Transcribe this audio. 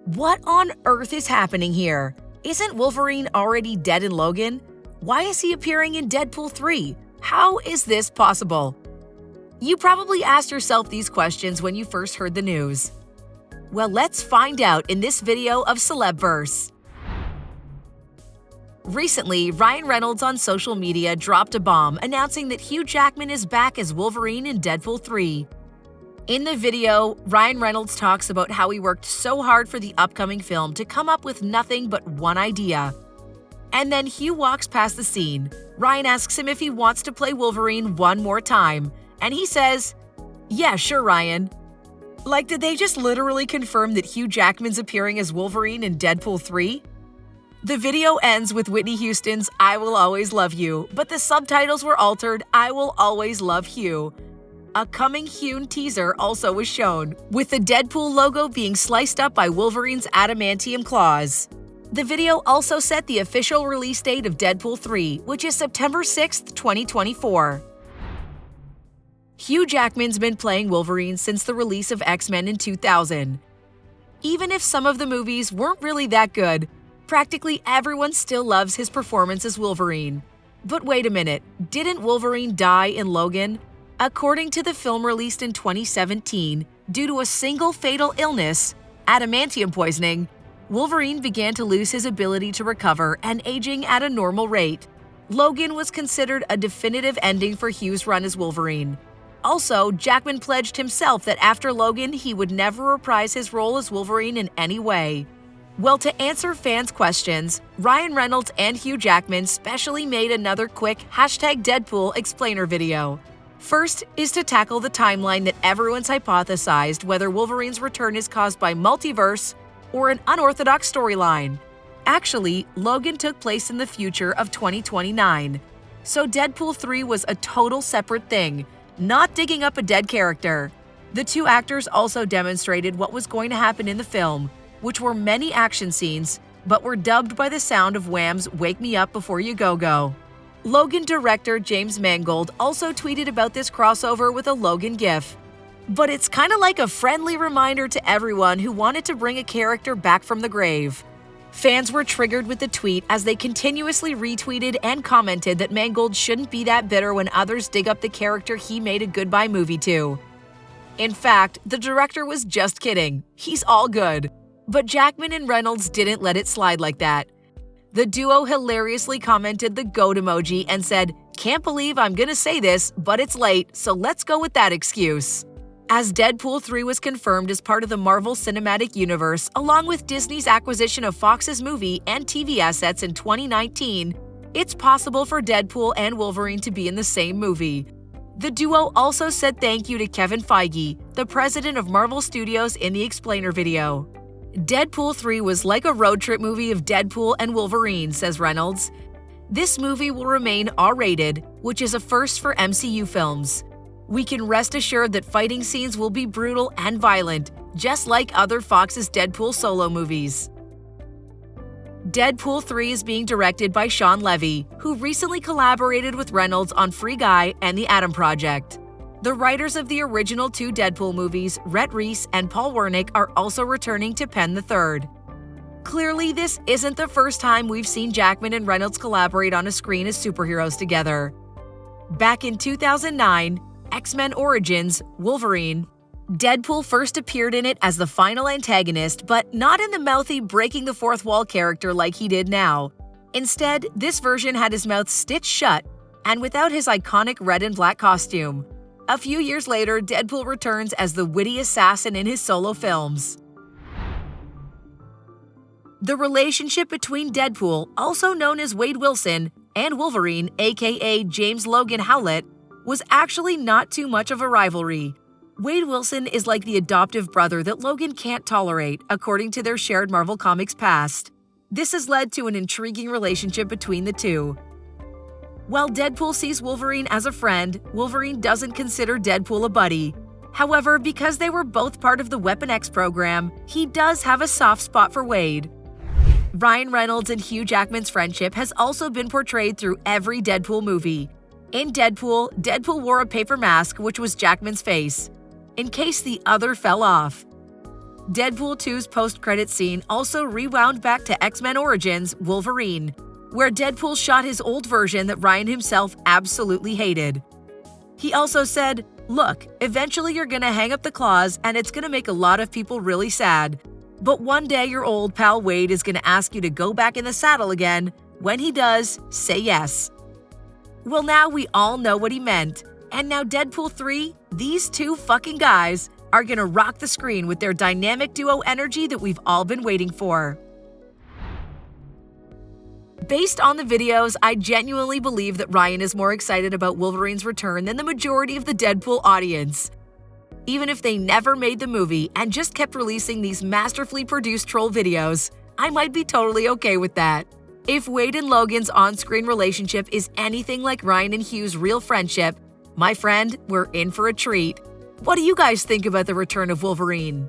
What on earth is happening here? Isn't Wolverine already dead in Logan? Why is he appearing in Deadpool 3? How is this possible? You probably asked yourself these questions when you first heard the news. Well, let's find out in this video of Celebverse. Recently, Ryan Reynolds on social media dropped a bomb announcing that Hugh Jackman is back as Wolverine in Deadpool 3. In the video, Ryan Reynolds talks about how he worked so hard for the upcoming film to come up with nothing but one idea. And then Hugh walks past the scene. Ryan asks him if he wants to play Wolverine one more time, and he says, "Yeah, sure, Ryan." Like, did they just literally confirm that Hugh Jackman's appearing as Wolverine in Deadpool 3? The video ends with Whitney Houston's "I Will Always Love You," but the subtitles were altered "I Will Always Love Hugh." A coming Hugh teaser also was shown, with the Deadpool logo being sliced up by Wolverine's adamantium claws. The video also set the official release date of Deadpool 3, which is September 6, 2024. Hugh Jackman's been playing Wolverine since the release of X-Men in 2000. Even if some of the movies weren't really that good, practically everyone still loves his performance as Wolverine. But wait a minute, didn't Wolverine die in Logan? According to the film released in 2017, due to a single fatal illness, adamantium poisoning, Wolverine began to lose his ability to recover and aging at a normal rate. Logan was considered a definitive ending for Hugh's run as Wolverine. Also, Jackman pledged himself that after Logan, he would never reprise his role as Wolverine in any way. Well, to answer fans' questions, Ryan Reynolds and Hugh Jackman specially made another quick #Deadpool explainer video. First is to tackle the timeline that everyone's hypothesized whether Wolverine's return is caused by multiverse or an unorthodox storyline. Actually, Logan took place in the future of 2029, so Deadpool 3 was a total separate thing, not digging up a dead character. The two actors also demonstrated what was going to happen in the film, which were many action scenes, but were dubbed by the sound of Wham's "Wake Me Up Before You Go Go." Logan director James Mangold also tweeted about this crossover with a Logan gif. But it's kind of like a friendly reminder to everyone who wanted to bring a character back from the grave. Fans were triggered with the tweet as they continuously retweeted and commented that Mangold shouldn't be that bitter when others dig up the character he made a goodbye movie to. In fact, the director was just kidding. He's all good. But Jackman and Reynolds didn't let it slide like that. The duo hilariously commented the goat emoji and said, "Can't believe I'm gonna say this, but it's late, so let's go with that excuse." As Deadpool 3 was confirmed as part of the Marvel Cinematic Universe, along with Disney's acquisition of Fox's movie and TV assets in 2019, it's possible for Deadpool and Wolverine to be in the same movie. The duo also said thank you to Kevin Feige, the president of Marvel Studios, in the explainer video. Deadpool 3 was like a road trip movie of Deadpool and Wolverine, says Reynolds. This movie will remain R-rated, which is a first for MCU films. We can rest assured that fighting scenes will be brutal and violent, just like other Fox's Deadpool solo movies. Deadpool 3 is being directed by Shawn Levy, who recently collaborated with Reynolds on Free Guy and The Atom Project. The writers of the original two Deadpool movies, Rhett Reese and Paul Wernick, are also returning to pen the third. Clearly, this isn't the first time we've seen Jackman and Reynolds collaborate on a screen as superheroes together. Back in 2009, X-Men Origins, Wolverine, Deadpool first appeared in it as the final antagonist, but not in the mouthy, breaking the fourth wall character like he did now. Instead, this version had his mouth stitched shut and without his iconic red and black costume. A few years later, Deadpool returns as the witty assassin in his solo films. The relationship between Deadpool, also known as Wade Wilson, and Wolverine, aka James Logan Howlett, was actually not too much of a rivalry. Wade Wilson is like the adoptive brother that Logan can't tolerate, according to their shared Marvel Comics past. This has led to an intriguing relationship between the two. While Deadpool sees Wolverine as a friend, Wolverine doesn't consider Deadpool a buddy. However, because they were both part of the Weapon X program, he does have a soft spot for Wade. Ryan Reynolds and Hugh Jackman's friendship has also been portrayed through every Deadpool movie. In Deadpool, Deadpool wore a paper mask, which was Jackman's face, in case the other fell off. Deadpool 2's post-credit scene also rewound back to X-Men Origins Wolverine, where Deadpool shot his old version that Ryan himself absolutely hated. He also said, "Look, eventually you're gonna hang up the claws and it's gonna make a lot of people really sad. But one day your old pal Wade is gonna ask you to go back in the saddle again. When he does, say yes." Well, now we all know what he meant. And now Deadpool 3, these two fucking guys are gonna rock the screen with their dynamic duo energy that we've all been waiting for. Based on the videos, I genuinely believe that Ryan is more excited about Wolverine's return than the majority of the Deadpool audience. Even if they never made the movie and just kept releasing these masterfully produced troll videos, I might be totally okay with that. If Wade and Logan's on-screen relationship is anything like Ryan and Hugh's real friendship, my friend, we're in for a treat. What do you guys think about the return of Wolverine?